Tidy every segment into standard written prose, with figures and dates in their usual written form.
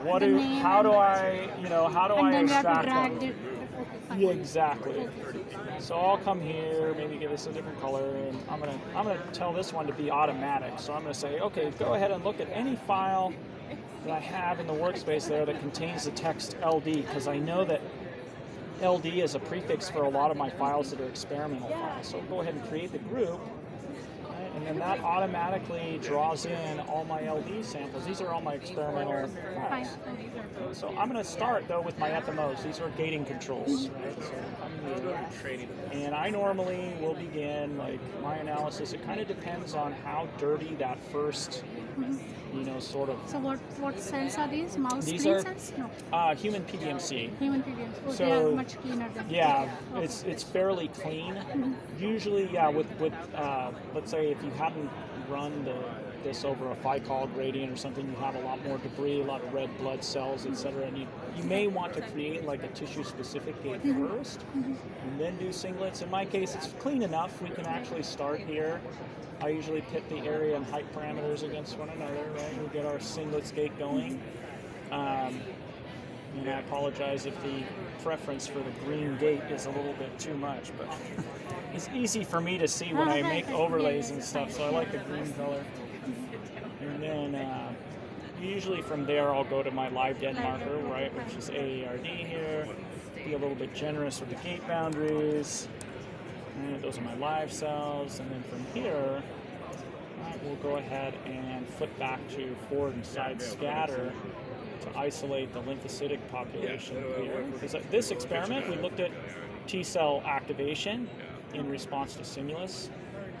how do I, how do And I then we have to extract drag them? it. Okay, fine. Yeah, exactly. So I'll come here, maybe give this a different color, and I'm gonna tell this one to be automatic. So I'm gonna say, okay, go ahead and look at any file that I have in the workspace there that contains the text LD, because I know that LD is a prefix for a lot of my files that are experimental files. So go ahead and create the group, right? And then that automatically draws in all my LD samples. These are all my experimental files. So I'm going to start though with my FMOs. These are gating controls, right? So I'm here, and I normally will begin like my analysis. It kind of depends on how dirty that first, sort of. So what cells are these? Mouse These screen are cells? No. Human PBMC. Human PBMs. Oh, So they are much cleaner than. yeah, Okay. it's fairly clean. Usually, yeah, with let's say if you hadn't run this over a FICOL gradient or something, you have a lot more debris, a lot of red blood cells, etc. And you may want to create like a tissue-specific gate first, and then do singlets. In my case, it's clean enough. We can actually start here. I usually pit the area and height parameters against one another, right? We get our singlets gate going. And I apologize if the preference for the green gate is a little bit too much, but it's easy for me to see when I make overlays and stuff, so I like the green color. And then usually from there I'll go to my live dead marker, right, which is AARD here. Be a little bit generous with the gate boundaries. And those are my live cells, and then from here we'll go ahead and flip back to forward and side scatter to isolate the lymphocytic population here. Because this experiment, we looked at T cell activation in response to stimulus.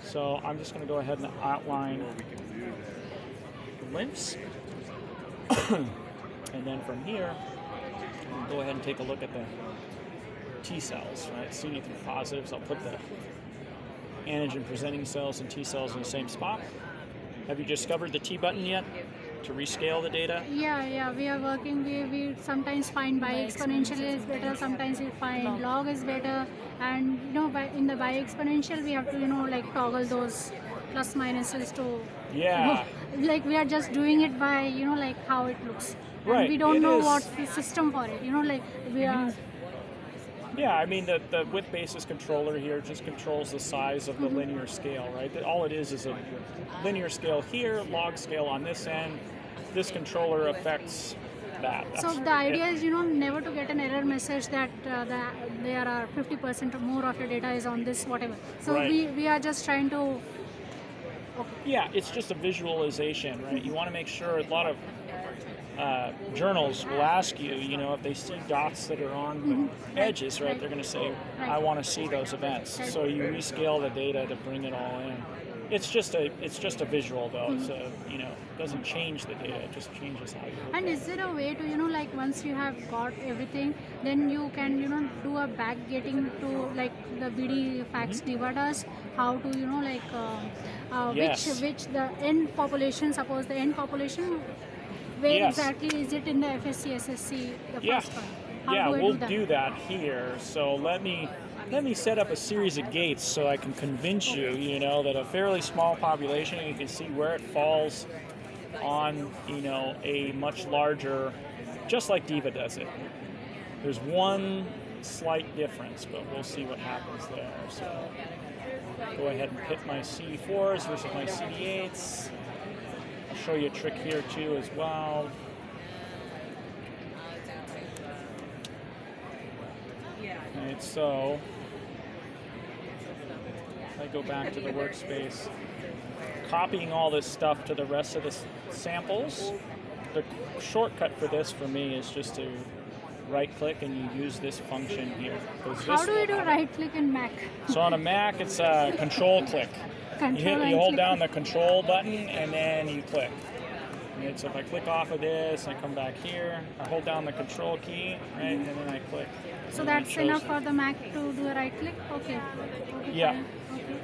So I'm just going to go ahead and outline the lymphs. And then from here, we'll go ahead and take a look at the T cells, right? CD3 positives. I'll put the antigen presenting cells and T cells in the same spot. Have you discovered the T button yet to rescale the data? Yeah, we are working. We sometimes find bi-exponential is better, sometimes we find log is better, and in the bi-exponential we have to like toggle those plus minuses to like we are just doing it by like how it looks. And right. we don't know what's the system for it. Like we are. Yeah, I mean the width basis controller here just controls the size of the linear scale, right? All it is a linear scale here, log scale on this end. This controller affects that. So the idea is, never to get an error message that there are 50% or more of your data is on this whatever. So we are just trying to. Okay. Yeah, it's just a visualization, right? You want to make sure a lot of journals will ask you, if they see dots that are on the edges, right? They're going to say, I want to see those events. So you rescale the data to bring it all in. It's just a visual though. So it doesn't change the data. It just changes how you look. And is there a way to like once you have got everything, then you can do a backgating to like the BD FACS Diva does? How to Yes. which the end population? Suppose the end population. Where exactly is it in the FSC, SSC, the first one? How we'll do that? do that here. So let me set up a series of gates so I can convince you, that a fairly small population, you can see where it falls on, a much larger, just like Diva does it. There's one slight difference, but we'll see what happens there. So go ahead and hit my CD4s versus my CD8s. Show you a trick here too as well. Right, so I go back to the workspace, copying all this stuff to the rest of the samples. The shortcut for this for me is just to right click and you use this function here. How do we do right click in Mac? So on a Mac it's a control click. You hold down the control button and then you click. And so if I click off of this, I come back here, I hold down the control key, right, and then I click. So that's enough for the Mac to do a right click? Okay. Yeah. Fine. Okay.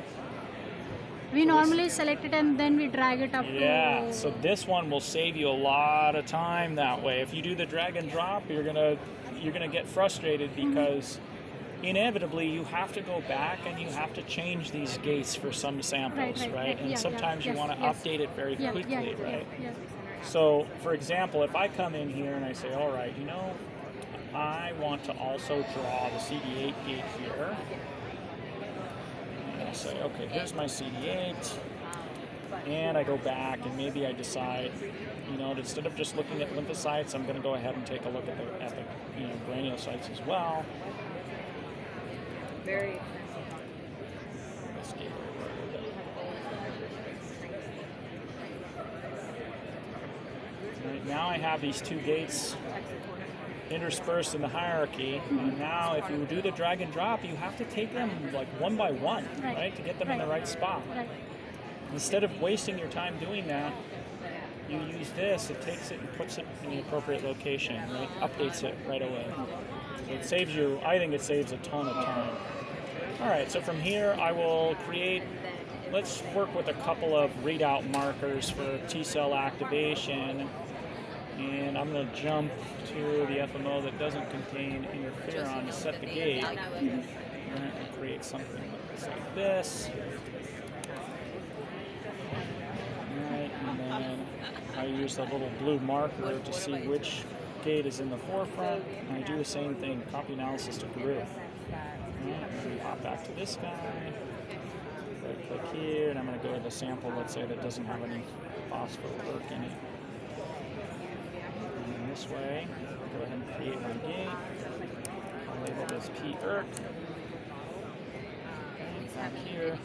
We normally select it and then we drag it up to... So this one will save you a lot of time that way. If you do the drag and drop, you're gonna get frustrated because inevitably you have to go back and you have to change these gates for some samples, right? And sometimes you want to update it very quickly, right? So, for example, if I come in here and I say, all right, I want to also draw the CD8 gate here. And I say, okay, here's my CD8. And I go back and maybe I decide, instead of just looking at lymphocytes, I'm going to go ahead and take a look at the granulocytes as well. Very. Right, now I have these two gates interspersed in the hierarchy, and now if you do the drag and drop, you have to take them like one by one, right, to get them in the right spot. Right. Instead of wasting your time doing that, you use this, it takes it and puts it in the appropriate location, right? Updates it right away. So it saves you, I think it saves a ton of time. All right, so from here I will create, let's work with a couple of readout markers for T-cell activation. And I'm going to jump to the FMO that doesn't contain interferon to set the gate. Right, and create something that looks like this. Right, and then I use the little blue marker to see which gate is in the forefront. And I do the same thing, copy analysis to group. Right, and then hop back to this guy. Right click here, and I'm going to go to the sample, let's say, that doesn't have any phospho work in it. This way, go ahead and create my gate. I'll label this P-ERK. Back here.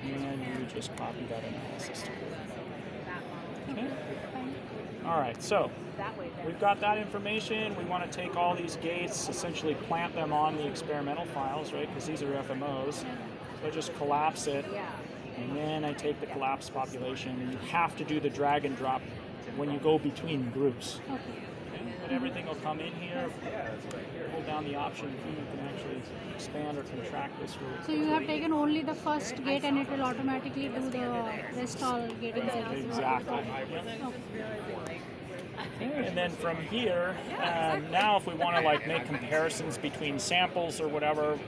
And you just copy that analysis to group. Okay? Alright, so we've got that information. We want to take all these gates, essentially plant them on the experimental files, right? Because these are FMOs. So I just collapse it. And then I take the collapsed population. And you have to do the drag and drop when you go between groups. Okay. And everything will come in here. Hold down the option key, you can actually expand or contract this group. So you have taken only the first gate and it will automatically do the rest all gating. Exactly. Yep. Okay. And then from here, now if we want to make comparisons between samples or whatever,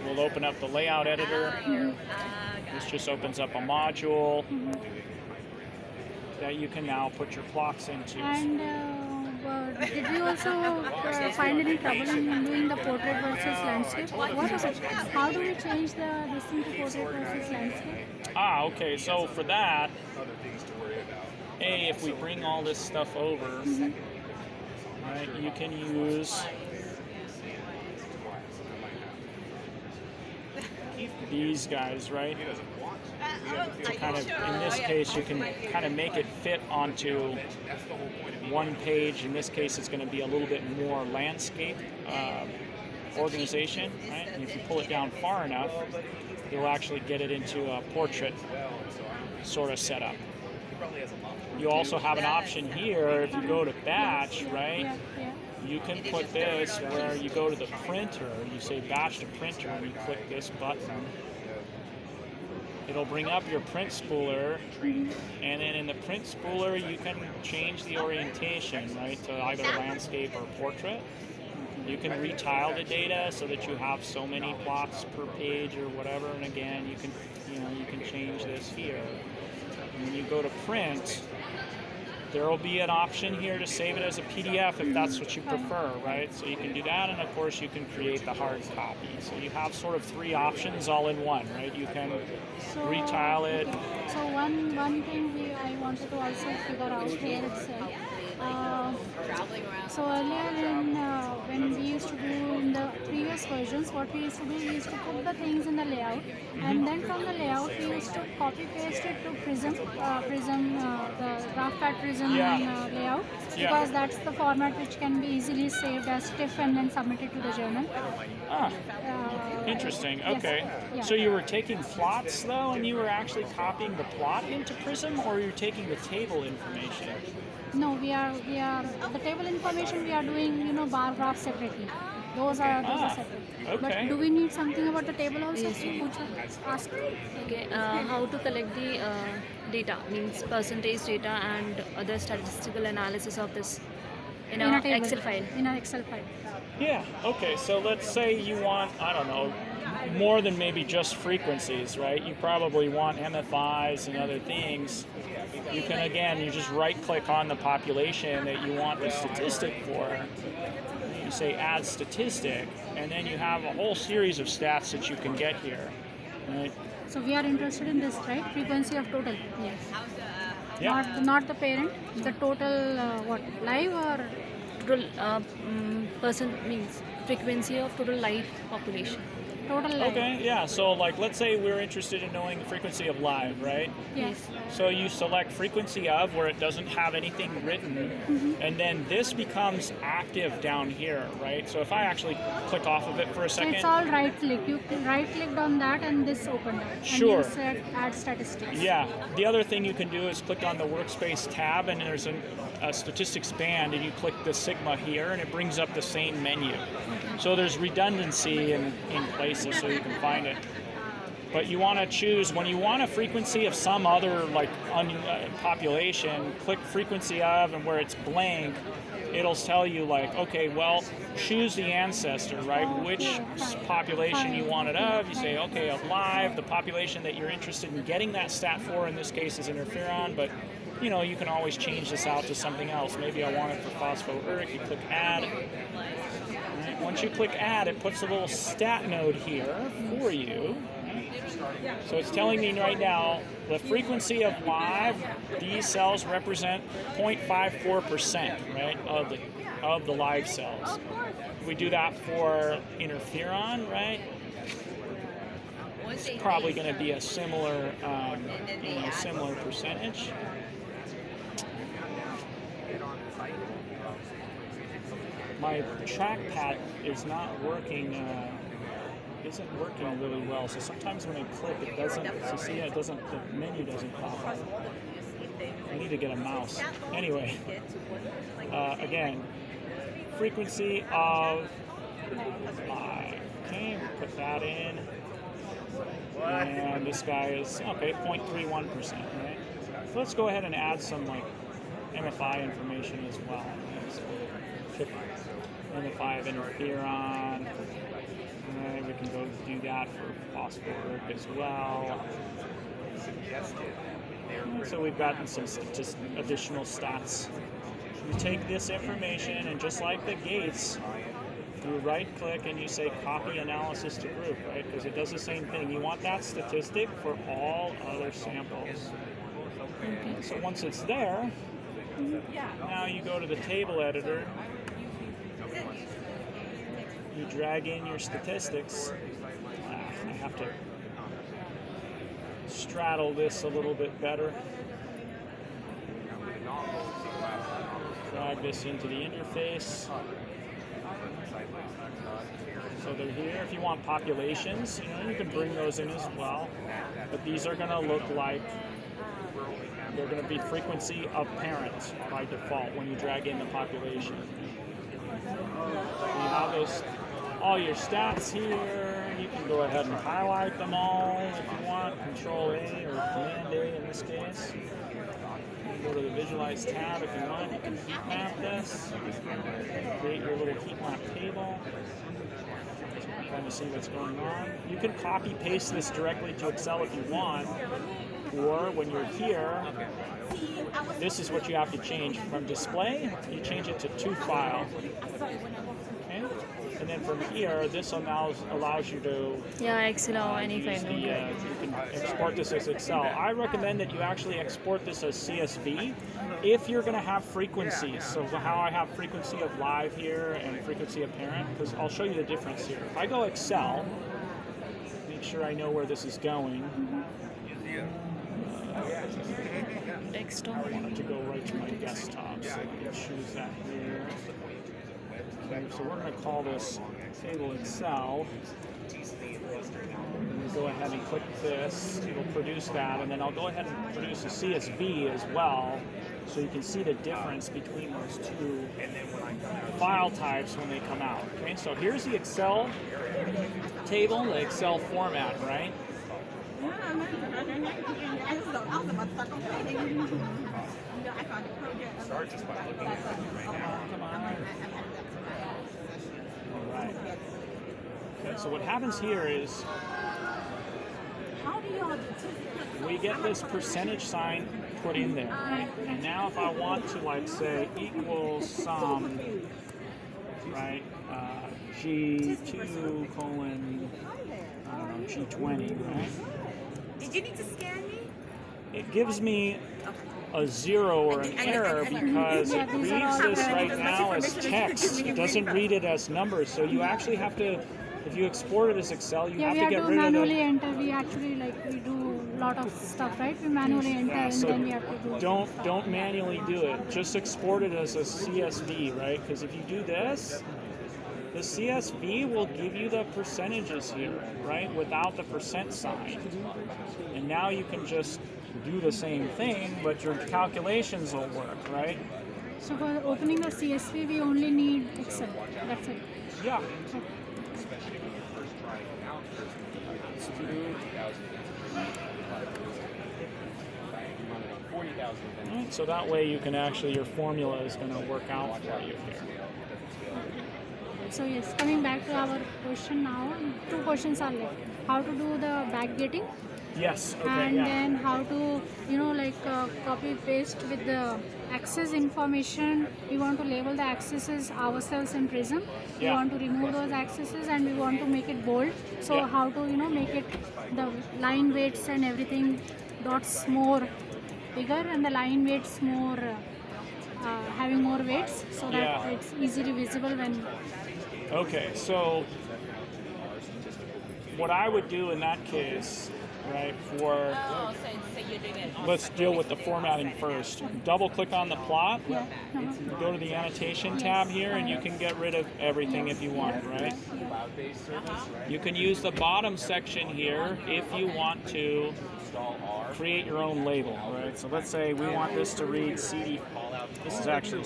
we'll open up the layout editor. This just opens up a module that you can now put your plots into. And did you also find any trouble in doing the portrait versus landscape? What was it? How do we change this into portrait versus landscape? Okay. So for that, if we bring all this stuff over, right, you can use these guys, right? To kind of, in this case, you can kind of make it fit onto one page. In this case, it's going to be a little bit more landscape organization, right? And if you pull it down far enough, you'll actually get it into a portrait sort of setup. You also have an option here, if you go to batch, right? You can put this where you go to the printer, you say batch to printer, and you click this button. It'll bring up your print spooler, and then in the print spooler you can change the orientation, right, to either landscape or portrait. You can retile the data so that you have so many plots per page or whatever, and again you can change this here. And when you go to print, there will be an option here to save it as a PDF if that's what you prefer, right? So you can do that, and of course you can create the hard copy. So you have sort of three options all in one, right? You can retile it. So one thing I wanted to also figure out here itself. So earlier when we used to do in the previous versions, what we used to do, we used to put the things in the layout, and then from the layout we used to copy paste it to Prism, the GraphPad Prism layout, because that's the format which can be easily saved as TIFF and then submitted to the journal. Interesting. Yes. Okay. Yeah. So you were taking plots though, and you were actually copying the plot into Prism, or you're taking the table information? No, we are the table information we are doing, bar graphs separately. Those are separate. Okay. But do we need something about the table also? Yes. Ask. Okay, how to collect the data, means percentage data and other statistical analysis of this in a Excel file. In an Excel file. Yeah. Okay. So let's say you want, I don't know, more than maybe just frequencies, right? You probably want MFIs and other things. You can, again, you just right-click on the population that you want the statistic for. You say add statistic, and then you have a whole series of stats that you can get here. Right? So we are interested in this, right? Frequency of total. Yes. Yeah. Not the parent. The total what? Live or Total person means frequency of total live population. total live? Okay, yeah, so like let's say we're interested in knowing the frequency of live, right? Yes. So you select frequency of where it doesn't have anything written, and then this becomes active down here, right? So if I actually click off of it for a So second. it's all right click. You right clicked on that and this opened up. Sure. And you said add statistics. Yeah, the other thing you can do is click on the workspace tab, and there's a statistics band, and you click the sigma here, and it brings up the same menu. So there's redundancy in places so you can find it. But you want to choose, when you want a frequency of some other like population, click frequency of, and where it's blank, it'll tell you like, okay, well, choose the ancestor, right? Which population you want it of. You say, okay, of live, the population that you're interested in getting that stat for, in this case is interferon, but you know, you can always change this out to something else. Maybe I want it for phosphouric. You click add. Right. Once you click add, it puts a little stat node here for you. So it's telling me right now the frequency of live, these cells represent 0.54%, right, of the live cells. We do that for interferon, right? It's probably going to be a similar, similar percentage. My trackpad is not working. Isn't working really well. So sometimes when I click, it doesn't. So see, it doesn't. The menu doesn't pop up. I need to get a mouse. Anyway, again, frequency of live. Okay, put that in. And this guy is okay, 0.31%. Right. So let's go ahead and add some like MFI information as well. So, MFI of interferon. Right, we can go do that for phosphoric as well. And so we've gotten some additional stats. You take this information and just like the gates, you right click and you say copy analysis to group, right? Because it does the same thing. You want that statistic for all other samples. Okay. So once it's there, now you go to the table editor. You drag in your statistics. I have to straddle this a little bit better. Drag this into the interface. So they're here. If you want populations, you can bring those in as well. But these are going to look like they're going to be frequency of parents by default when you drag in the population. You have those, all your stats here. You can go ahead and highlight them all if you want. Control A or Command A in this case. You can go to the Visualize tab if you want. You can heat map this. Create your little heat map table. Trying to see what's going on. You can copy paste this directly to Excel if you want. Or when you're here, this is what you have to change. From display, you change it to to file. Okay? And then from here, this allows you to Excel or any use file. you can export this as Excel. I recommend that you actually export this as CSV if you're going to have frequencies. So how I have frequency of live here and frequency of parent, because I'll show you the difference here. If I go Excel, make sure I know where this is going. Desktop. I want it to go right to my desktop, so I can choose that here. Okay, so we're going to call this table Excel. Go ahead and click this. It'll produce that, and then I'll go ahead and produce a CSV as well, so you can see the difference between those two file types when they come out. Okay, so here's the Excel table, the Excel format, right? Start just by looking at it right now. Come on. All right. Okay, so what happens here is we get this percentage sign put in there, right? And now if I want to like say equals sum, right, G2 colon, I don't know, G20, right? Did you need to scan me? It gives me a zero or an error because it reads this right now as text. It doesn't read it as numbers. So you actually have to, if you export it as Excel, you have we to have get to rid of manually the... enter. We actually we do a lot of stuff, right? We manually enter Yeah, and so then we have to do. don't manually do it. Just export it as a CSV, right? Because if you do this, the CSV will give you the percentages here, right? Without the percent sign. And now you can just do the same thing, but your calculations will work, right? So for opening the CSV, we only need Excel. That's it. Yeah. Okay. Right, so that way you can actually, your formula is going to work out for you here. So yes, coming back to our question now, two questions are left. How to do the backgating, Yes, okay, and yeah. then how to, copy paste with the axis information. We want to label the axes ourselves in Prism. We Yeah. want to remove those axes and we want to make it bold. So Yeah. how to, make it, the line weights and everything, dots more bigger and the line weights more, having more weights so that Yeah. it's easily visible when. Okay, so what I would do in that case, right, let's deal with the formatting first. Double click on the plot, Yeah. Uh-huh. go to the annotation tab here, and you can get rid of everything if you want, right? You can use the bottom section here if you want to create your own label, right? So let's say we want this to read CD. This is actually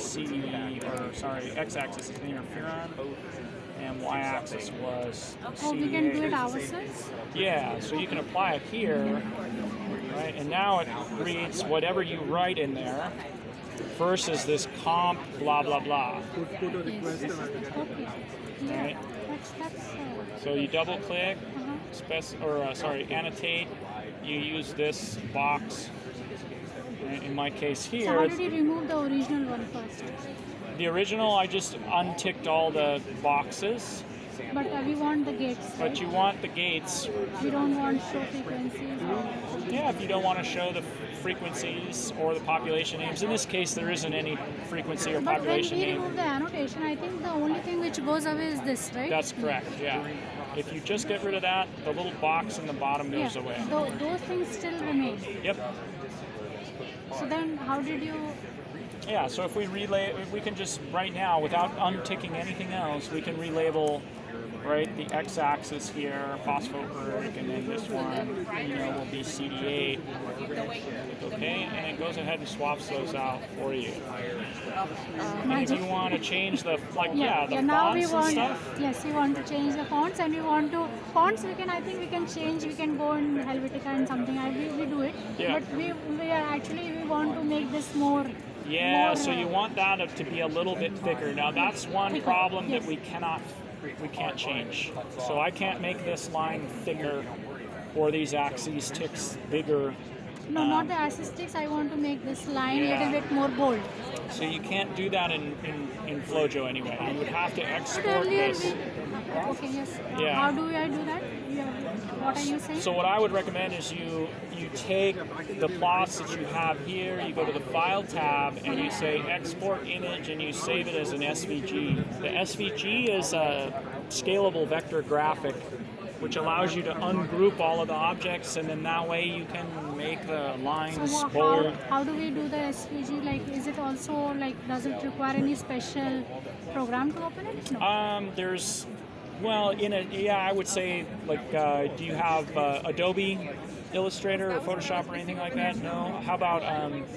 x-axis is interferon, and y-axis was Oh, we can do CD8. it ourselves? Yeah, so you can apply it here, right? And now it reads whatever you write in there versus this comp blah blah blah. Yes. Okay. Yeah. Right. That's So you double click, uh-huh. annotate. You use this box. Right? In my case So here, how did you remove the original one first? the original I just unticked all the boxes, But we want the gates, right? but you want the gates. We don't want show frequencies. Yeah, if you don't want to show the frequencies or the population names. In this case, there isn't any frequency or But when population we name. remove the annotation, I think the only thing which goes away is this, right? That's correct, yeah. If you just get rid of that, the little box in the bottom goes away. Those things still remain. Yep. So then how did you... Yeah, so if we we can just, right now, without unticking anything else, we can relabel, right, the x-axis here, phosphochloric, and then this one, will be CD8. Okay, and it goes ahead and swaps those out for you. And if you want to change the, the now we fonts and want, stuff, yes, we want to change the fonts, and we want to, fonts I think we can change, we can go in Helvetica and something, we do it. Yeah. But we want to make this more... yeah, more, so you want that to be a little bit thicker. Now that's one problem that we can't change. So I can't make this line thicker or these axes ticks bigger. No, not the assistics. I want to make this line a Yeah. little bit more bold. So you can't do that in FlowJo anyway. You would have to But export earlier this. okay, yes. Yeah. How do I do that? What are you saying? So what I would recommend is you take the plots that you have here, you go to the File tab, and you say Export Image, and you save it as an SVG. The SVG is a scalable vector graphic, which allows you to ungroup all of the objects, and then that way you can make the lines So bold. how do we do the SVG? Is it also does it require any special program to open it? No. There's, I would say, do you have Adobe Illustrator or Photoshop or anything like that? No? How about,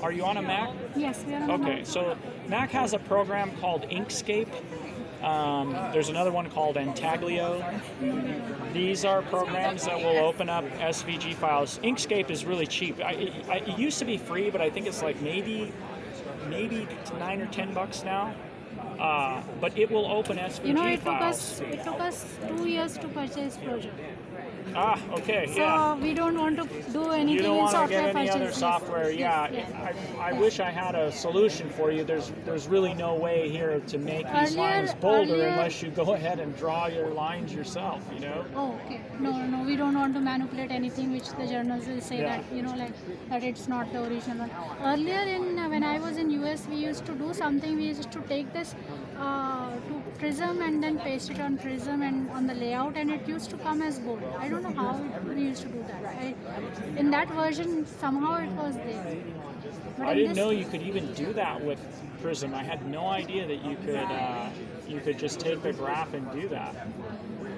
are you on a Mac? Yes, we are on Okay, so Mac has a program called Inkscape. There's another one called Intaglio. These are programs that will open up SVG files. Inkscape is really cheap. It used to be free, but I think it's maybe $9 or $10 now. but it will open SVG You know, it files. took us 2 years to purchase project. Ah, okay, So yeah. we don't want to do You anything don't in want to software get any purchase. other software. Yes, Yeah, yes. I wish I had a solution for you. There's really no way here to make these lines bolder Earlier- unless you go ahead and draw your lines yourself. You know. Oh, okay. No. We don't want to manipulate anything which the journals will say Yeah. that, like that it's not the original one. Earlier, when I was in US, we used to do something. We used to take this to Prism and then paste it on Prism and on the layout, and it used to come as bold. I don't know how we used to do that. In that version, somehow it was there. But I in didn't this- know you could even do that with Prism. I had no idea that you could just take the graph and do that.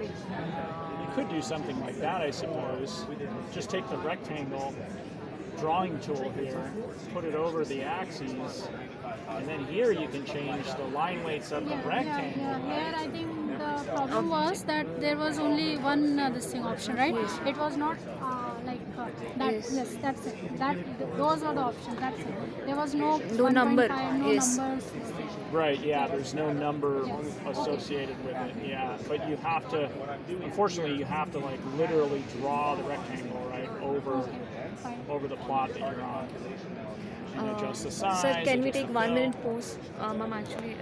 You could do something like that, I suppose. Just take the rectangle drawing tool here, put it over the axes, and then here you can change the line weights of the rectangle. Yeah. Here I think the problem was that there was only one this thing option, right? It was not that. Yes. Yes, that's it. Those were the options. That's it. There was no No 1.5, number. no Yes. numbers. Right, yeah, there's no number associated with it, yeah. But you have to, unfortunately, you have to like literally draw the rectangle, right, Fine. over the plot that you're on. And adjust the size. Sir, can we adjust take the 1 fill. minute pause? Ma'am, actually,